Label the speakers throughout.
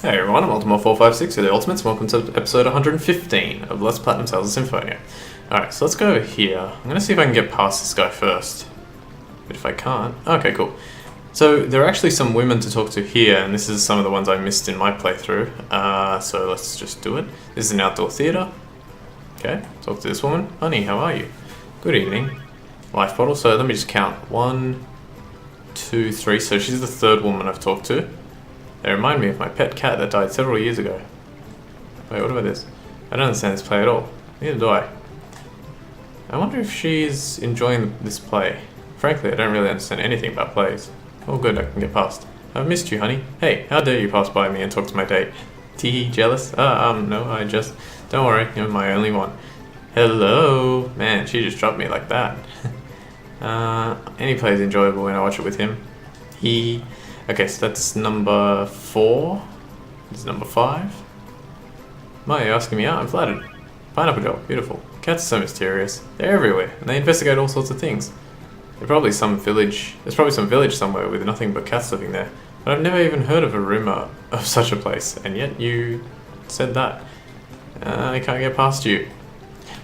Speaker 1: Hey everyone, I'm Ultima456 with the Ultimates. Welcome to episode 115 of Let's Platinum Tales of Symphonia. Alright, so let's go over here. I'm going to see if I can get past this guy first. But if I can't... Okay, cool. So there are actually some women to talk to here, and this is some of the ones I missed in my playthrough. So let's just do it. This is an outdoor theatre. Okay, talk to this woman. Honey, how are you? Good evening. Life bottle. So let me just count. 1, 2, 3. So she's the third woman I've talked to. They remind me of my pet cat that died several years ago. Wait, what about this? I don't understand this play at all. Neither do I. I wonder if she's enjoying this play. Frankly, I don't really understand anything about plays. Oh good, I can get past. I've missed you, honey. Hey, how dare you pass by me and talk to my date? Tee, jealous? No, I just... Don't worry, you're my only one. Hello? Man, she just dropped me like that. Any play is enjoyable when I watch it with him. Okay, so that's number 4. This is number 5. Why are you asking me out? I'm flattered. Pineapple Joel, beautiful. Cats are so mysterious. They're everywhere, and they investigate all sorts of things. There's probably some village somewhere with nothing but cats living there. But I've never even heard of a rumor of such a place, and yet you said that. I can't get past you.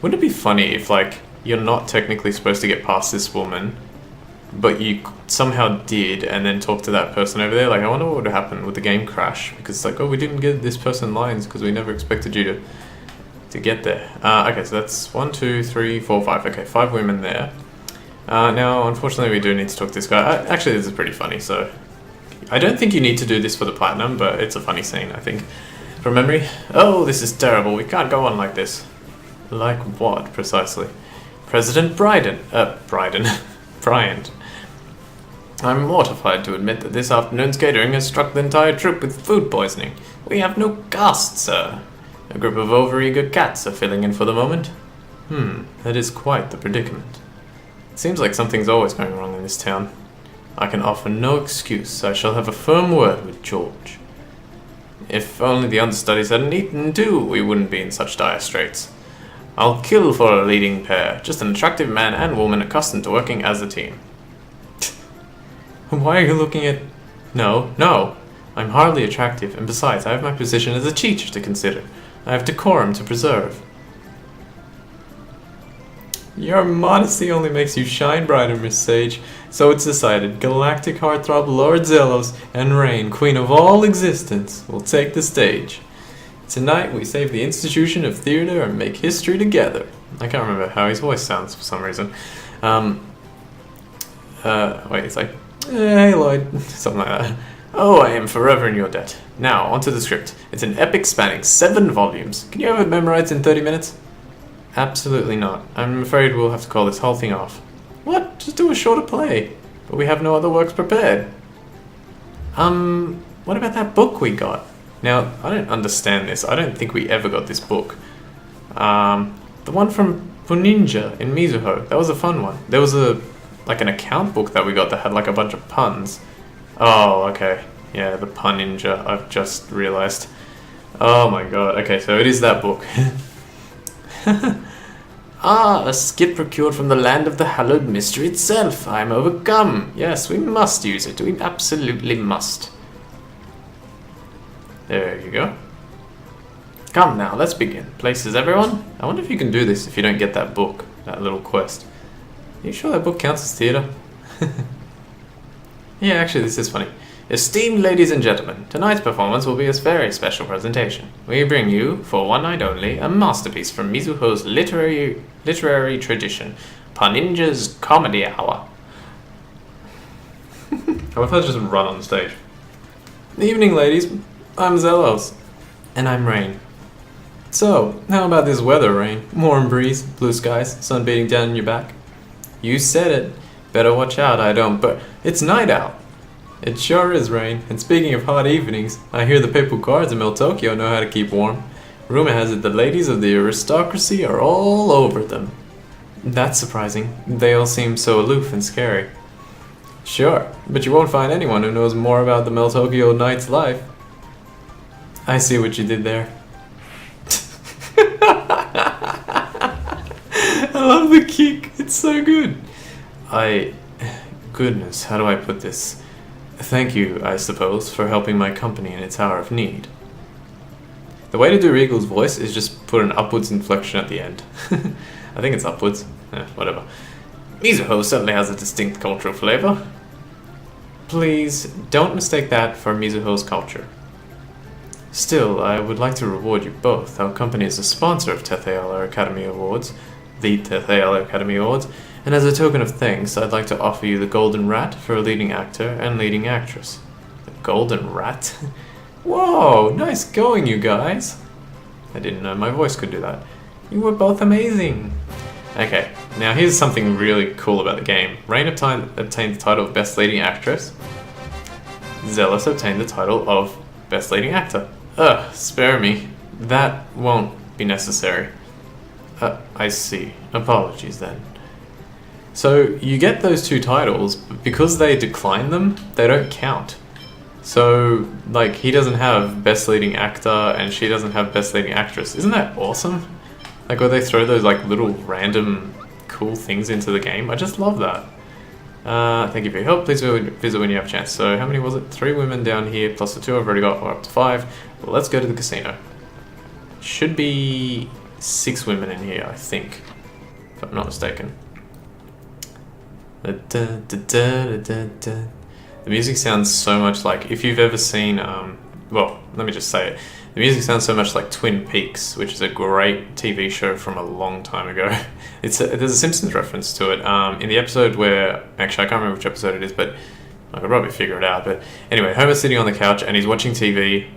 Speaker 1: Wouldn't it be funny if, like, you're not technically supposed to get past this woman, but you somehow did, and then talk to that person over there? Like, I wonder what would happen with the game crash, because it's like, oh, we didn't get this person lines because we never expected you to get there. Okay, so that's 1, 2, 3, 4, 5. Okay, 5 women there. Now, unfortunately, we do need to talk to this guy. Actually, this is pretty funny, so I don't think you need to do this for the platinum, but it's a funny scene, I think, from memory. Oh, this is terrible. We can't go on like this. Like what, precisely? President Bryant. I'm mortified to admit that this afternoon's catering has struck the entire troop with food poisoning. We have no guests, sir. A group of overeager cats are filling in for the moment. That is quite the predicament. It seems like something's always going wrong in this town. I can offer no excuse. I shall have a firm word with George. If only the understudies hadn't eaten too, we wouldn't be in such dire straits. I'll kill for a leading pair, just an attractive man and woman accustomed to working as a team. Why are you looking at... No. I'm hardly attractive, and besides, I have my position as a teacher to consider. I have decorum to preserve. Your modesty only makes you shine brighter, Miss Sage. So it's decided. Galactic heartthrob Lord Zelos and Rune, queen of all existence, will take the stage. Tonight we save the institution of theater and make history together. I can't remember how his voice sounds for some reason. Wait, it's like... Hey Lloyd, something like that. Oh, I am forever in your debt. Now, onto the script. It's an epic spanning 7 volumes. Can you have it memorized in 30 minutes? Absolutely not. I'm afraid we'll have to call this whole thing off. What? Just do a shorter play. But we have no other works prepared. What about that book we got? Now, I don't understand this. I don't think we ever got this book. The one from Puninja in Mizuho. That was a fun one. There was an account book that we got that had like a bunch of puns. Oh, okay. Yeah, the Puninja, I've just realized. Oh my god. Okay, so it is that book. A skip procured from the land of the hallowed mystery itself. I am overcome. Yes, we must use it. We absolutely must. There you go. Come now, let's begin. Places, everyone? I wonder if you can do this if you don't get that book, that little quest. Are you sure that book counts as theatre? Yeah, actually, this is funny. Esteemed ladies and gentlemen, tonight's performance will be a very special presentation. We bring you, for one night only, a masterpiece from Mizuho's literary tradition, Puninja's Comedy Hour. How if I just run on stage? Evening, ladies. I'm Zelos. And I'm Rune. So, how about this weather, Rune? Warm breeze, blue skies, sun beating down on your back. You said it. Better watch out, I don't, but it's night out. It sure is, Rune. And speaking of hot evenings, I hear the papal guards in Tokyo know how to keep warm. Rumor has it the ladies of the aristocracy are all over them. That's surprising. They all seem so aloof and scary. Sure, but you won't find anyone who knows more about the Tokyo knight's life. I see what you did there. I love the kick. It's so good. Goodness, how do I put this? Thank you, I suppose, for helping my company in its hour of need. The way to do Regal's voice is just put an upwards inflection at the end. I think it's upwards. Whatever. Mizuho certainly has a distinct cultural flavor. Please don't mistake that for Mizuho's culture. Still, I would like to reward you both. Our company is a sponsor of Tetheala Academy Awards, the Tetheala Academy Awards, and as a token of thanks, I'd like to offer you the Golden Rat for a leading actor and leading actress. The Golden Rat? Whoa, nice going, you guys! I didn't know my voice could do that. You were both amazing! Okay, now here's something really cool about the game. Rain obtained the title of Best Leading Actress. Zealous obtained the title of Best Leading Actor. Ugh, spare me. That won't be necessary. I see. Apologies then. So you get those two titles, but because they decline them, they don't count. So, like, he doesn't have Best Leading Actor and she doesn't have Best Leading Actress. Isn't that awesome? Like, where they throw those, like, little random cool things into the game. I just love that. Thank you for your help. Please visit when you have a chance. So, how many was it? 3 women down here, plus the 2 I've already got. We're up to 5. Well, let's go to the casino. Should be 6 women in here, I think. If I'm not mistaken. The music sounds so much like... If you've ever seen... well, let me just say it. The music sounds so much like Twin Peaks, which is a great TV show from a long time ago. There's a Simpsons reference to it. In the episode where... Actually, I can't remember which episode it is, but I could probably figure it out. But anyway, Homer's sitting on the couch and he's watching TV.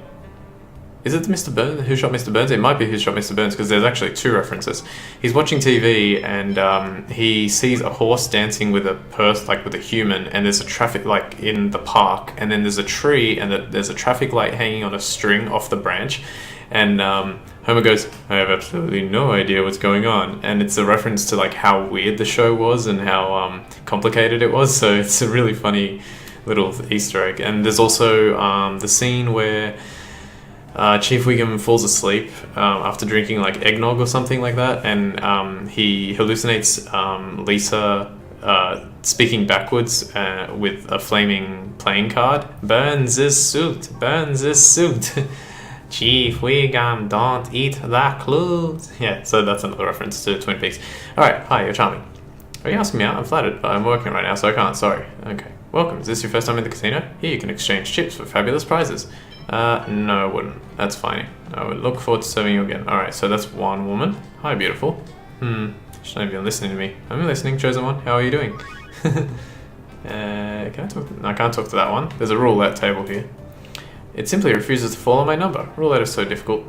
Speaker 1: Is it Mr. Burns? Who Shot Mr. Burns? It might be Who Shot Mr. Burns, because there's actually 2 references. He's watching TV and he sees a horse dancing with a with a human, and there's a traffic light in the park, and then there's a tree, and there's a traffic light hanging on a string off the branch. And Homer goes, I have absolutely no idea what's going on. And it's a reference to like how weird the show was and how complicated it was. So it's a really funny little Easter egg. And there's also the scene where Chief Wiggum falls asleep after drinking like eggnog or something like that, and he hallucinates Lisa speaking backwards with a flaming playing card. Burns his suit, burns his suit. Chief Wiggum, don't eat that clothes. Yeah, so that's another reference to Twin Peaks. Alright, hi, you're charming. Are you asking me out? I'm flattered, but I'm working right now, so I can't, sorry. Okay, welcome. Is this your first time in the casino? Here you can exchange chips for fabulous prizes. No, I wouldn't. That's fine. I would look forward to serving you again. Alright, so that's one woman. Hi, beautiful. She's not even listening to me. I'm listening, chosen one. How are you doing? Can I talk? No, I can't talk to that one. There's a roulette table here. It simply refuses to fall on my number. Roulette is so difficult.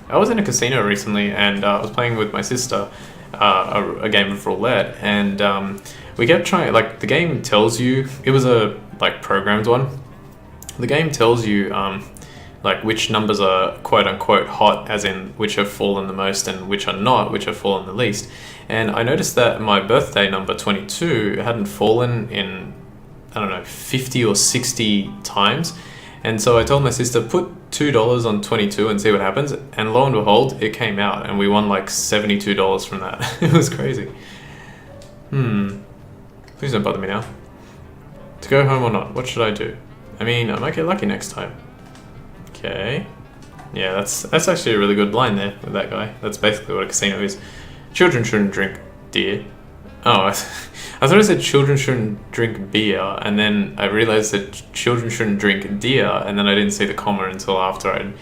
Speaker 1: I was in a casino recently and I was playing with my sister a game of roulette, and we kept trying, like, the game tells you, it was a like programmed one. The game tells you like which numbers are quote unquote hot, as in which have fallen the most, and which are not, which have fallen the least. And I noticed that my birthday number 22 hadn't fallen in, I don't know, 50 or 60 times. And so I told my sister, put $2 on 22 and see what happens. And lo and behold, it came out and we won like $72 from that. It was crazy. Please don't bother me now. To go home or not, what should I do? I mean, I might get lucky next time. Okay. Yeah, that's actually a really good line there with that guy. That's basically what a casino is. Children shouldn't drink beer. Oh, I thought it said children shouldn't drink beer, and then I realized that children shouldn't drink deer, and then I didn't see the comma until after I'd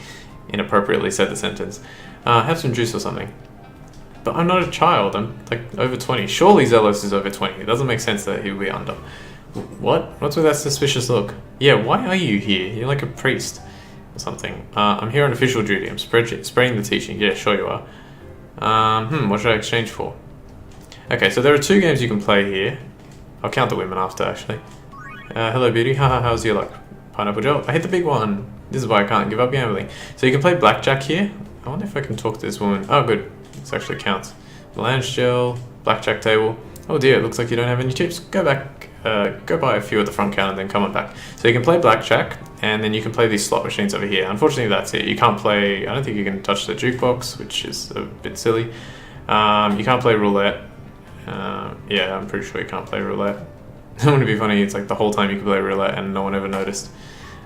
Speaker 1: inappropriately said the sentence. Have some juice or something. But I'm not a child, I'm like over 20. Surely Zelos is over 20. It doesn't make sense that he would be under. What? What's with that suspicious look? Yeah, why are you here? You're like a priest or something. I'm here on official duty. I'm spreading the teaching. Yeah, sure you are. What should I exchange for? Okay, so there are 2 games you can play here. I'll count the women after, actually. Hello, beauty. Haha, how's your luck? Pineapple gel. I hit the big one. This is why I can't give up gambling. So you can play blackjack here. I wonder if I can talk to this woman. Oh, good. This actually counts. Melange gel, blackjack table. Oh dear, it looks like you don't have any chips. Go back. Go buy a few at the front counter and then come on back. So you can play blackjack, and then you can play these slot machines over here. Unfortunately, that's it. You can't play... I don't think you can touch the jukebox, which is a bit silly. You can't play roulette. Yeah, I'm pretty sure you can't play roulette. Wouldn't it be funny? It's like the whole time you can play roulette and no one ever noticed.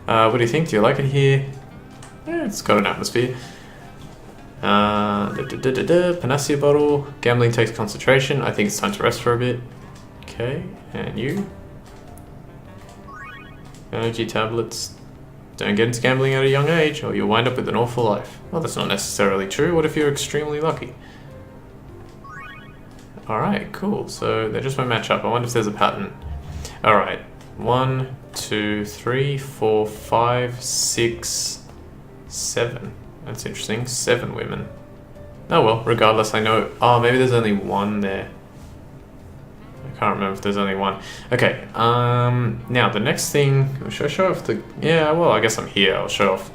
Speaker 1: What do you think? Do you like it here? Yeah, it's got an atmosphere. Panacea bottle. Gambling takes concentration. I think it's time to rest for a bit. Okay, and you? Energy tablets. Don't get into gambling at a young age or you'll wind up with an awful life. Well, that's not necessarily true. What if you're extremely lucky? Alright, cool. So they just won't match up. I wonder if there's a pattern. Alright. 1, 2, 3, 4, 5, 6, 7. That's interesting. 7 women. Oh well, regardless, I know... Oh, maybe there's only one there. I can't remember if there's only one. Okay, now the next thing... Should I show off the... Yeah, well, I guess I'm here. I'll show off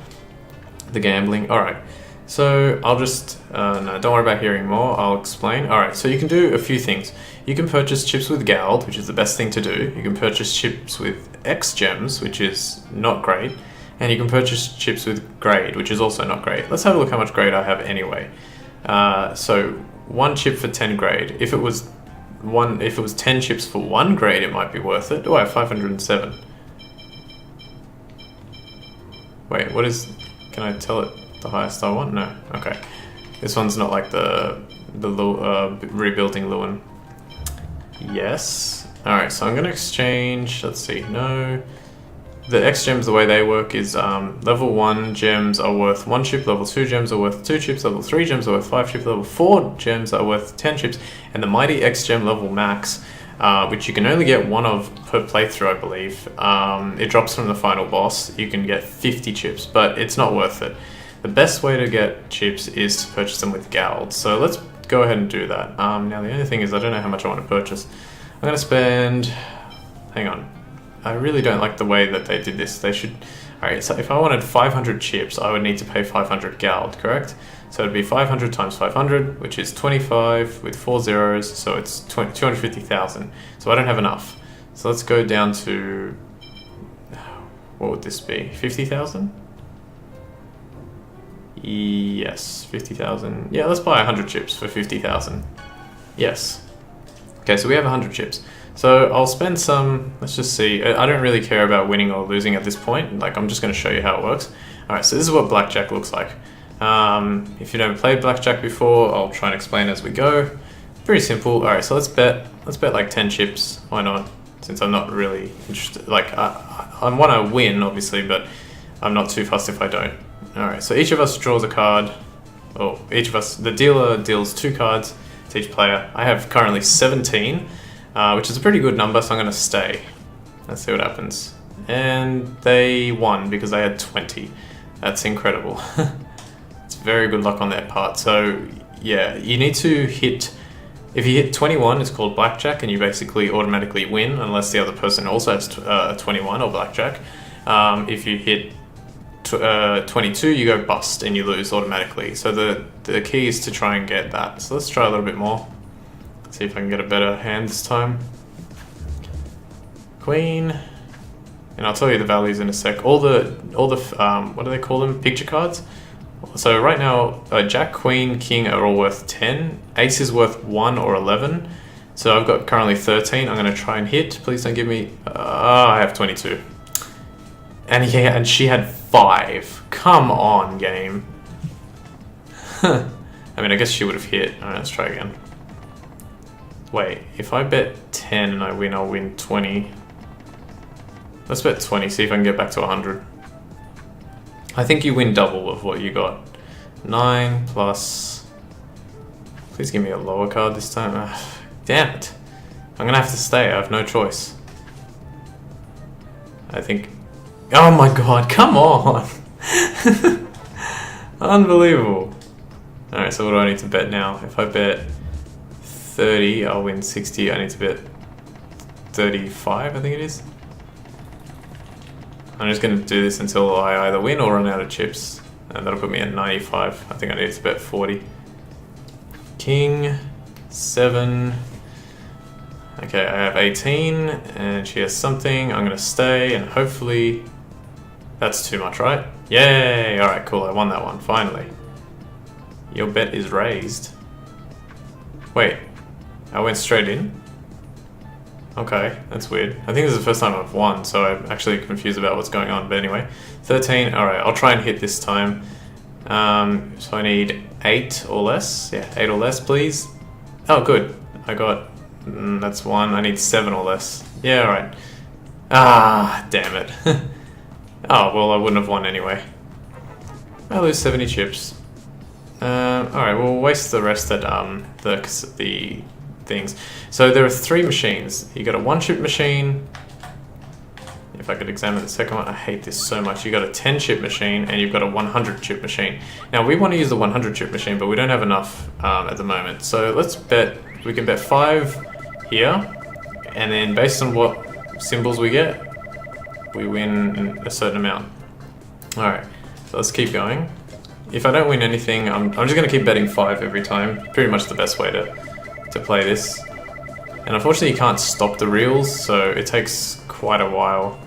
Speaker 1: the gambling. Alright, so I'll just... no, don't worry about hearing more. I'll explain. Alright, so you can do a few things. You can purchase chips with gold, which is the best thing to do. You can purchase chips with X gems, which is not great. And you can purchase chips with grade, which is also not great. Let's have a look how much grade I have anyway. So 1 chip for 10 grade. If it was 10 chips for 1 grade, it might be worth it. Oh, I have 507. Wait, what is... Can I tell it the highest I want? No. Okay. This one's not like the rebuilding Lewin. Yes. Alright, so I'm going to exchange... Let's see. No. The X gems, the way they work is level 1 gems are worth 1 chip, level 2 gems are worth 2 chips, level 3 gems are worth 5 chips, level 4 gems are worth 10 chips, and the mighty X gem level max, which you can only get 1 of per playthrough, I believe. It drops from the final boss. You can get 50 chips, but it's not worth it. The best way to get chips is to purchase them with gold. So let's go ahead and do that. Now the only thing is I don't know how much I want to purchase. I'm going to spend... Hang on. I really don't like the way that they did this. They should... Alright, so if I wanted 500 chips, I would need to pay 500 gold, correct? So it'd be 500 times 500, which is 25 with 4 zeros, so it's 250,000. So I don't have enough. So let's go down to... What would this be? 50,000? Yes, 50,000. Yeah, let's buy 100 chips for 50,000. Yes. Okay, so we have 100 chips. So I'll spend some, let's just see, I don't really care about winning or losing at this point, like I'm just going to show you how it works. Alright, so this is what blackjack looks like. If you never played blackjack before, I'll try and explain as we go. Pretty simple. Alright, so let's bet like 10 chips, why not? Since I'm not really interested, like I want to win obviously, but I'm not too fussed if I don't. Alright, so each of us draws a card, or each of us, the dealer deals 2 cards to each player. I have currently 17. Which is a pretty good number, so I'm going to stay. Let's see what happens. And they won because they had 20. That's incredible. It's very good luck on their part. So yeah, you need to hit... If you hit 21, it's called blackjack, and you basically automatically win, unless the other person also has 21 or blackjack. If you hit 22, you go bust and you lose automatically. So the key is to try and get that. So let's try a little bit more. See if I can get a better hand this time. Queen, and I'll tell you the values in a sec. All the what do they call them? Picture cards. So right now, Jack, Queen, King are all worth 10. Ace is worth 1 or 11. So I've got currently 13. I'm going to try and hit. Please don't give me. I have 22. And yeah, and she had 5. Come on, game. I mean, I guess she would have hit. All right, let's try again. Wait, if I bet 10 and I win, I'll win 20. Let's bet 20, see if I can get back to 100. I think you win double of what you got. 9 plus... Please give me a lower card this time. Damn it. I'm gonna have to stay, I have no choice. I think... Oh my god, come on! Unbelievable. Alright, so what do I need to bet now? If I bet 30, I'll win 60. I need to bet 35, I think it is. I'm just going to do this until I either win or run out of chips. And that'll put me at 95. I think I need to bet 40. King, 7. Okay, I have 18, and she has something. I'm going to stay, and hopefully... That's too much, right? Yay! Alright, cool, I won that one, finally. Your bet is raised. Wait. I went straight in? Okay, that's weird. I think this is the first time I've won, so I'm actually confused about what's going on. But anyway, 13. Alright, I'll try and hit this time. So I need 8 or less. Yeah, 8 or less, please. Oh, good. I got... that's 1. I need 7 or less. Yeah, alright. Ah, damn it. Oh, well, I wouldn't have won anyway. I lose 70 chips. Alright, we'll waste the rest at the things. So there are 3 machines. You got a 1-chip machine. If I could examine the second one, I hate this so much. You got a 10-chip machine and you've got a 100-chip machine. Now we want to use the 100-chip machine, but we don't have enough at the moment. So let's bet, we can bet 5 here, and then based on what symbols we get, we win a certain amount. Alright, so let's keep going. If I don't win anything, I'm just going to keep betting 5 every time. Pretty much the best way to play this. And unfortunately you can't stop the reels, so it takes quite a while.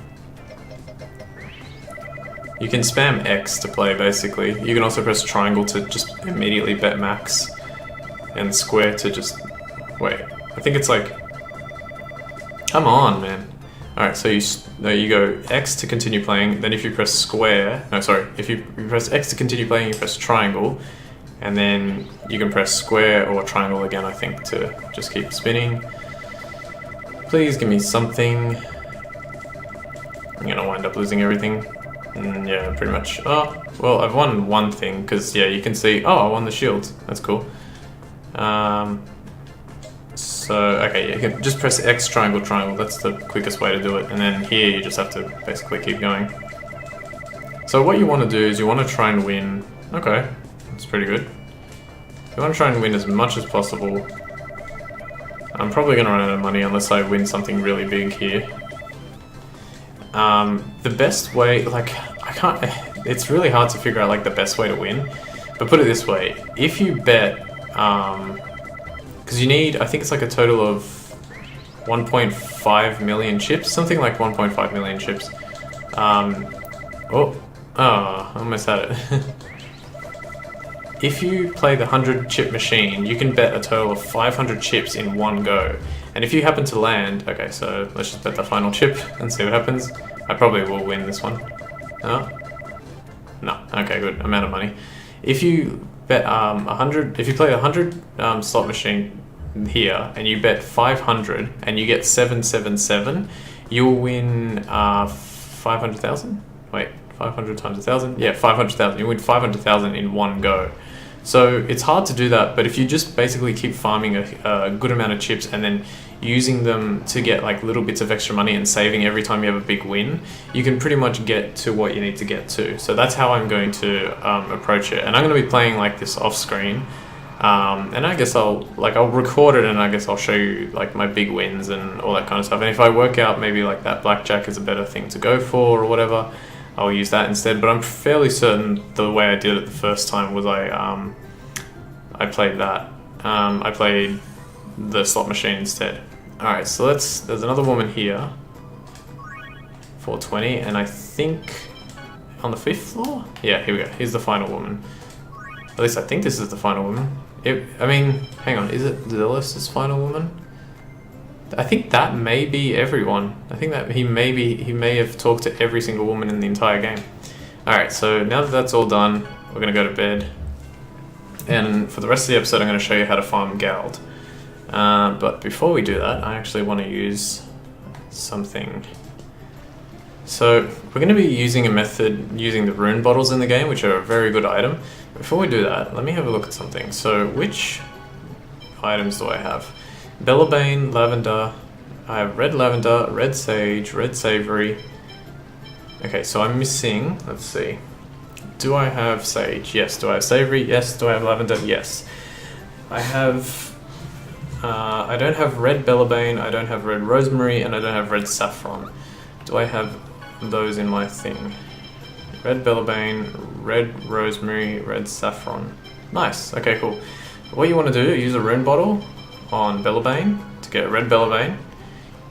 Speaker 1: You can spam X to play, basically. You can also press triangle to just immediately bet max, and square to just... wait, I think it's like... come on, man. Alright, so you go X to continue playing, then if you press square... no, sorry. If you press X to continue playing, you press triangle, and then you can press square or triangle again, I think, to just keep spinning. Please give me something. I'm gonna wind up losing everything. Yeah, pretty much. Oh, well, I've won one thing, because, yeah, you can see... oh, I won the shields. That's cool. So, okay, yeah, you can just press X, triangle, triangle. That's the quickest way to do it. And then here, you just have to basically keep going. So what you want to do is you want to try and win... okay, that's pretty good. You want to try and win as much as possible. I'm probably going to run out of money unless I win something really big here. The best way, like, I can't, it's really hard to figure out, like, the best way to win, but put it this way, if you bet, because you need, I think it's like a total of 1.5 million chips, something like 1.5 million chips, I almost had it. If you play the 100-chip machine, you can bet a total of 500 chips in one go. And if you happen to land... okay, so let's just bet the final chip and see what happens. I probably will win this one. No? No. Okay, good. I'm out of money. If you bet 100... if you play a 100 slot machine here, and you bet 500, and you get 777, you'll win 500,000? Wait, 500 times 1,000? Yeah, 500,000. You win 500,000 in one go. So it's hard to do that, but if you just basically keep farming a good amount of chips and then using them to get like little bits of extra money and saving every time you have a big win, you can pretty much get to what you need to get to. So that's how I'm going to approach it. And I'm going to be playing like this off screen. And I guess I'll record it and I guess I'll show you like my big wins and all that kind of stuff. And if I work out maybe like that blackjack is a better thing to go for or whatever, I'll use that instead. But I'm fairly certain the way I did it the first time was I played that. I played the slot machine instead. Alright, so there's another woman here. 420, and I think on the 5th floor? Yeah, here we go. Here's the final woman. At least I think this is the final woman. I mean, hang on, is it Zealous' final woman? I think that may be everyone. I think that he may have talked to every single woman in the entire game. Alright, so now that that's all done, we're going to go to bed. And for the rest of the episode, I'm going to show you how to farm Gald. But before we do that, I actually want to use something. So we're going to be using a method using the rune bottles in the game, which are a very good item. Before we do that, let me have a look at something. So which items do I have? Bellabane, lavender. I have red lavender, red sage, red savory. Okay, so I'm missing, let's see. Do I have sage? Yes. Do I have savory? Yes. Do I have lavender? Yes. I have... I don't have red bellabane, I don't have red rosemary, and I don't have red saffron. Do I have those in my thing? Red bellabane, red rosemary, red saffron. Nice. Okay, cool. What you want to do, use a rune bottle on bellabane to get a red bellabane.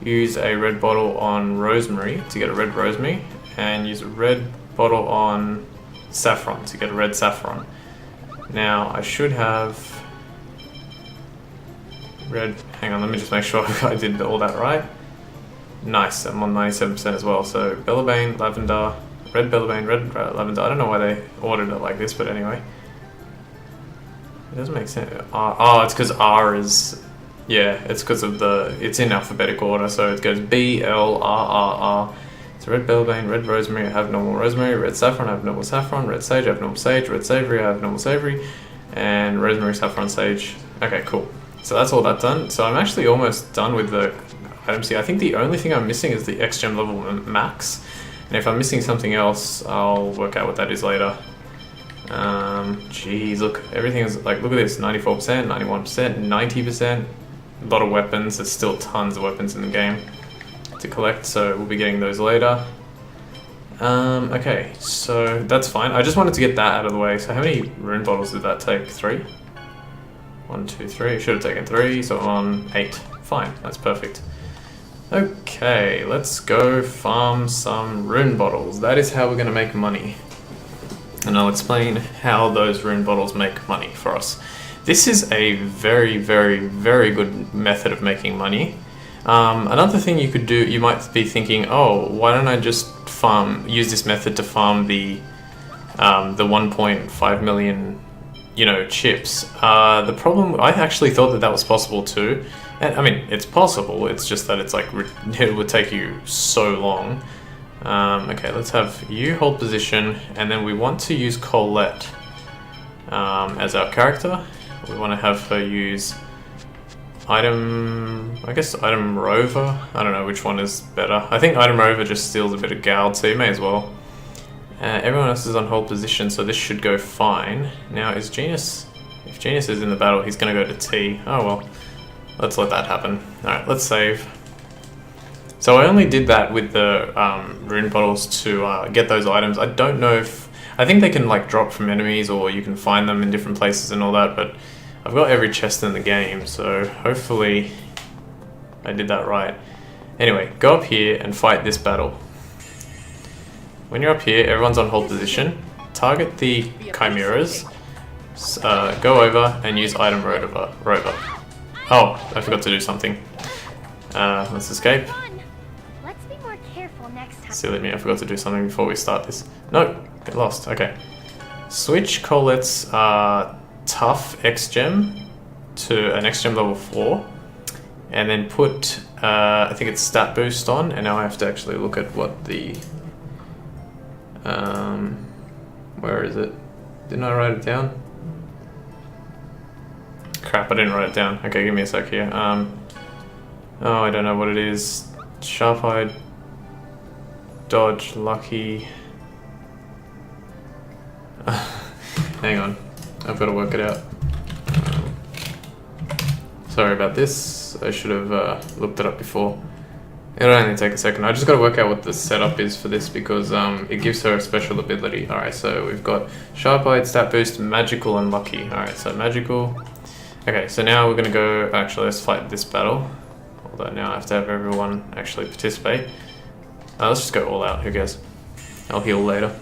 Speaker 1: Use a red bottle on rosemary to get a red rosemary. And use a red bottle on saffron to get a red saffron. Now, I should have... red, hang on, let me just make sure I did all that right. Nice, I'm on 97% as well. So bellabane, lavender, red Bellbane, red lavender. I don't know why they ordered it like this, but anyway. It doesn't make sense. Oh, it's because R is... Yeah, it's because of the... It's in alphabetical order, so it goes B, L, R, R, R. So red Bellbane, red Rosemary, I have normal Rosemary, red Saffron, I have normal Saffron, red Sage, I have normal Sage, red Savory, I have normal Savory, and Rosemary, Saffron, Sage. Okay, cool. So that's all that done. So I'm actually almost done with the items here. I think the only thing I'm missing is the X-Gem level max. And if I'm missing something else, I'll work out what that is later. Geez, look, everything is like, look at this, 94%, 91%, 90%. A lot of weapons, there's still tons of weapons in the game to collect, so we'll be getting those later. Okay, so that's fine. I just wanted to get that out of the way. So how many rune bottles did that take? 3? 1, 2, 3. Should have taken 3, so I'm on 8. Fine, that's perfect. Okay, let's go farm some rune bottles. That is how we're going to make money. And I'll explain how those rune bottles make money for us. This is a very, very, very good method of making money. Another thing you could do, you might be thinking, oh, why don't I just use this method to farm the 1.5 million, chips. The problem, I actually thought that was possible too. And I mean, it's possible, it's just that it's like, it would take you so long. Okay, let's have you hold position, and then we want to use Colette as our character. We want to have her use item rover. I don't know which one is better. I think item rover just steals a bit of gal, so you may as well. Everyone else is on hold position, so this should go fine. Now, if Genius is in the battle, he's going to go to T. Oh well, let's let that happen. Alright, let's save. So I only did that with the rune bottles to get those items. I don't know if... I think they can like drop from enemies, or you can find them in different places and all that, but I've got every chest in the game, so hopefully I did that right. Anyway, go up here and fight this battle. When you're up here, everyone's on hold position. Target the chimeras. Go over and use item rover. Oh, I forgot to do something. Let's escape.
Speaker 2: Let's be more careful next time.
Speaker 1: Silly me, I forgot to do something before we start this. No, get lost. Okay. Switch Colette's tough X-Gem to an X-Gem level 4. And then put, I think it's stat boost on. And now I have to actually look at what the... where is it? Didn't I write it down? Crap, I didn't write it down. Okay, give me a sec here. Oh, I don't know what it is. Sharp-eyed, dodge, lucky. Hang on, I've got to work it out. Sorry about this. I should have looked it up before. It'll only take a second. I just got to work out what the setup is for this, because it gives her a special ability. Alright, so we've got Sharp-eyed, Stat Boost, Magical, and Lucky. Alright, so Magical. Okay, so now we're going to go... Actually, let's fight this battle. Although now I have to have everyone actually participate. Let's just go all out, who cares? I'll heal later.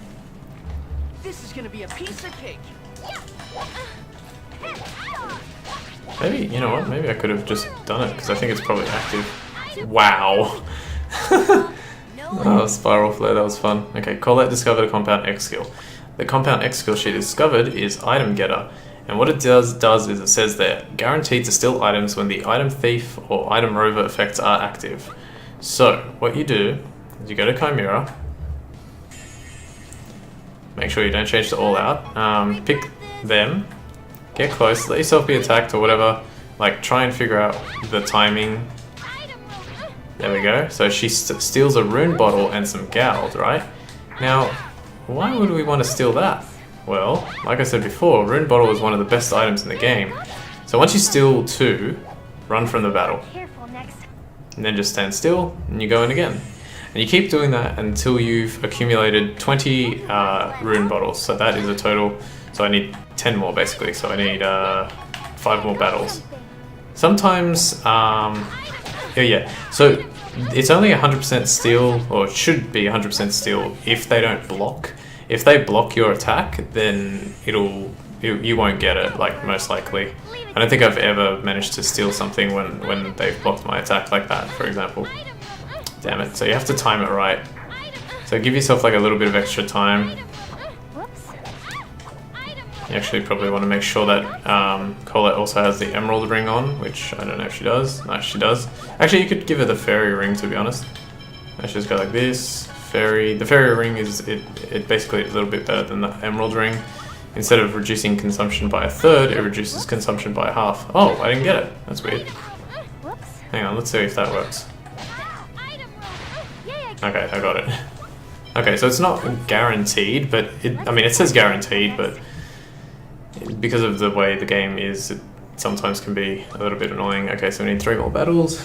Speaker 3: This is gonna be a piece of cake.
Speaker 1: Maybe, you know what? Maybe I could have just done it, because I think it's probably active. Wow! Oh, Spiral Flare, that was fun. Okay, Colette discovered a Compound X skill. The Compound X skill she discovered is Item Getter. And what it does is it says there, guaranteed to steal items when the Item Thief or Item Rover effects are active. So, what you do is you go to Chimera, make sure you don't change to all out, pick them, get close, let yourself be attacked or whatever, like try and figure out the timing. There we go, so she steals a rune bottle and some gald, right? Now, why would we want to steal that? Well, like I said before, Rune Bottle is one of the best items in the game. So once you steal 2, run from the battle. And then just stand still, and you go in again. And you keep doing that until you've accumulated 20 Rune Bottles. So that is a total, so I need 10 more basically. So I need 5 more battles. Sometimes, yeah. So it's only 100% steal, or it should be 100% steal if they don't block. If they block your attack, then you won't get it, like, most likely. I don't think I've ever managed to steal something when they've blocked my attack like that, for example. Damn it, so you have to time it right. So give yourself like a little bit of extra time.
Speaker 2: Whoops.
Speaker 1: You actually probably want to make sure that Colette also has the emerald ring on, which I don't know if she does. No, she does. Actually, you could give her the fairy ring, to be honest. Let's just go like this. Fairy. The fairy ring is it basically a little bit better than the emerald ring. Instead of reducing consumption by 1/3, it reduces consumption by 1/2. Oh, I didn't get it. That's weird.
Speaker 2: Whoops.
Speaker 1: Hang on, let's see if that works. Okay, I got it. Okay, so it's not guaranteed, but I mean, it says guaranteed, but because of the way the game is, it sometimes can be a little bit annoying. Okay, so we need 3 more battles.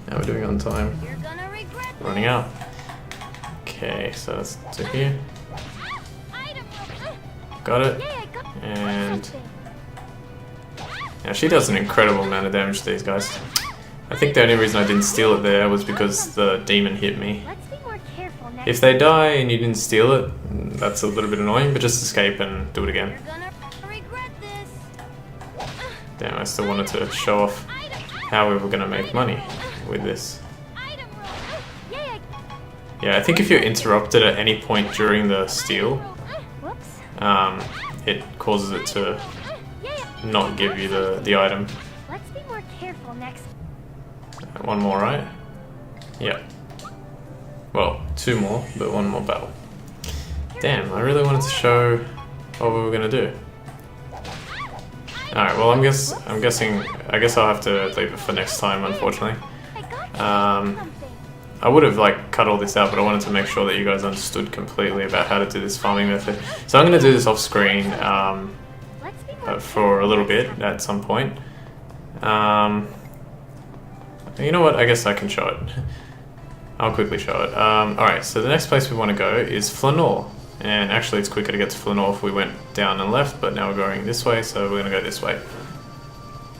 Speaker 1: Now we're doing on time.
Speaker 2: You're gonna regret this.
Speaker 1: Running out. Okay, so let's do here. Got it.
Speaker 2: Yay, I got
Speaker 1: And
Speaker 2: something.
Speaker 1: now she does an incredible amount of damage to these guys. I think the only reason I didn't steal it there was because the demon hit me.
Speaker 2: Let's be more careful next
Speaker 1: If they die and you didn't steal it, that's a little bit annoying, but just escape and do it again.
Speaker 2: You're gonna regret this.
Speaker 1: Damn, I still wanted to show off how we were going to make money with this.
Speaker 2: Item roll. Yay, I
Speaker 1: Yeah, I think if you're interrupted at any point during the steal,
Speaker 2: Whoops.
Speaker 1: it causes it to
Speaker 2: Yay.
Speaker 1: not give you the item.
Speaker 2: Let's be more careful next.
Speaker 1: One more, right? Yeah. Well, 2 more, but 1 more battle. Damn, I really wanted to show what we were gonna do. Alright, well I guess I'll have to leave it for next time, unfortunately.
Speaker 2: I got
Speaker 1: Um, I would have like cut all this out, but I wanted to make sure that you guys understood completely about how to do this farming method. So I'm gonna do this off screen
Speaker 2: Let's be more
Speaker 1: for a little bit at some point. You know what? I guess I can show it. I'll quickly show it. Alright, so the next place we want to go is Flanor. And actually it's quicker to get to Flanor if we went down and left, but now we're going this way, so we're going to go this way.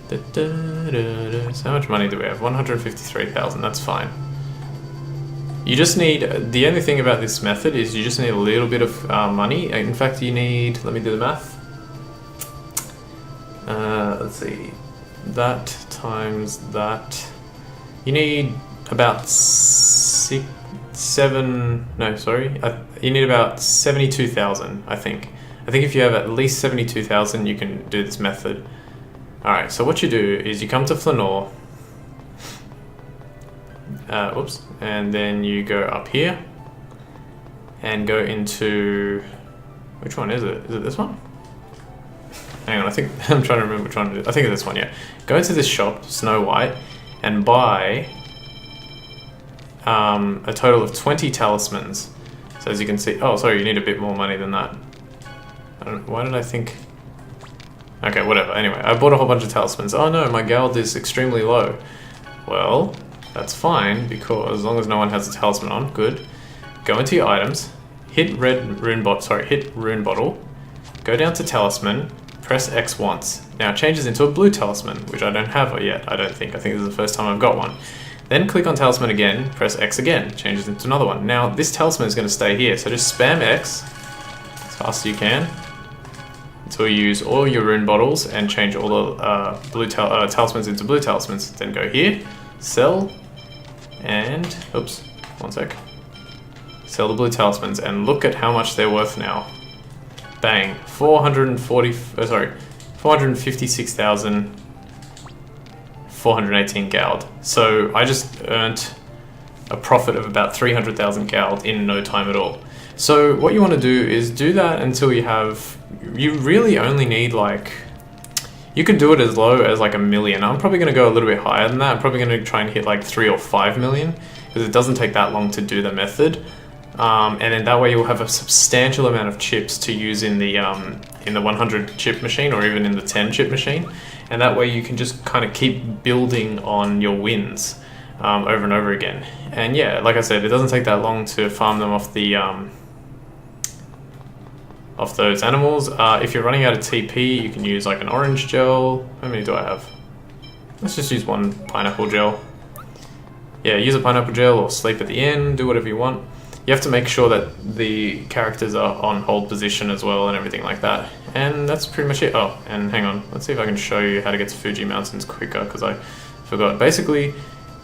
Speaker 1: So how much money do we have? 153,000, that's fine. You just need, the only thing about this method is you just need a little bit of money. In fact, you need, let me do the math. Let's see, that times that. You need about you need about 72,000, I think. I think if you have at least 72,000, you can do this method. Alright, so what you do is you come to Flanor, whoops, and then you go up here, and go into, which one is it? Is it this one? Hang on, I think, I'm trying to remember which one it is. I think it's this one, yeah. Go into this shop, Snow White, and buy a total of 20 talismans. So as you can see, oh sorry, you need a bit more money than that. I don't, why did I think? Okay, whatever. Anyway, I bought a whole bunch of talismans. Oh no, my Gald is extremely low. Well, that's fine because as long as no one has a talisman on, good. Go into your items, hit Rune Bottle, go down to Talisman, press X once. Now it changes into a blue talisman, which I don't have yet, I don't think. I think this is the first time I've got one. Then click on Talisman again, press X again, changes into another one. Now this talisman is going to stay here, so just spam X as fast as you can until you use all your rune bottles and change all the blue talismans into blue talismans. Then go here, sell, and, oops, one sec. Sell the blue talismans and look at how much they're worth now. Bang, 456,418 Gald. So I just earned a profit of about 300,000 Gald in no time at all. So what you want to do is do that until you have, you really only need like, you could do it as low as like 1 million. I'm probably going to go a little bit higher than that. I'm probably going to try and hit like 3 or 5 million because it doesn't take that long to do the method. And then that way you'll have a substantial amount of chips to use in the 100 chip machine or even in the 10 chip machine. And that way you can just kind of keep building on your wins over and over again. And yeah, like I said, it doesn't take that long to farm them off the off those animals. If you're running out of TP, you can use like an orange gel. How many do I have? Let's just use 1 pineapple gel. Yeah, use a pineapple gel or sleep at the end, do whatever you want. You have to make sure that the characters are on hold position as well and everything like that. And that's pretty much it. Oh, and hang on. Let's see if I can show you how to get to Fuji Mountains quicker because I forgot. Basically,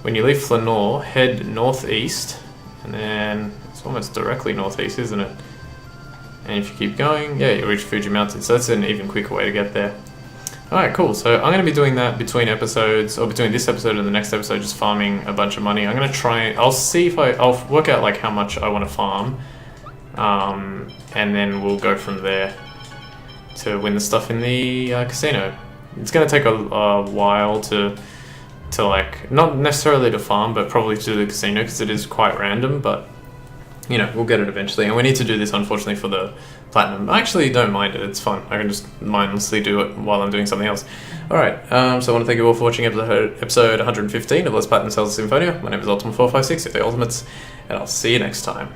Speaker 1: when you leave Flanor, head northeast and then It's almost directly northeast, isn't it? And if you keep going, yeah, you'll reach Fuji Mountain. So that's an even quicker way to get there. Alright, cool. So I'm going to be doing that between episodes, or between this episode and the next episode, just farming a bunch of money. I'm going to try, I'll see if I'll work out like how much I want to farm. And then we'll go from there to win the stuff in the casino. It's going to take a while to like, not necessarily to farm, but probably to the casino because it is quite random, but you know, we'll get it eventually. And we need to do this, unfortunately, for the platinum. I actually don't mind it. It's fun. I can just mindlessly do it while I'm doing something else. Alright, so I want to thank you all for watching episode 115 of Let's Platinum Cells of Symphonia. My name is Ultima456, you're the Ultimates, and I'll see you next time.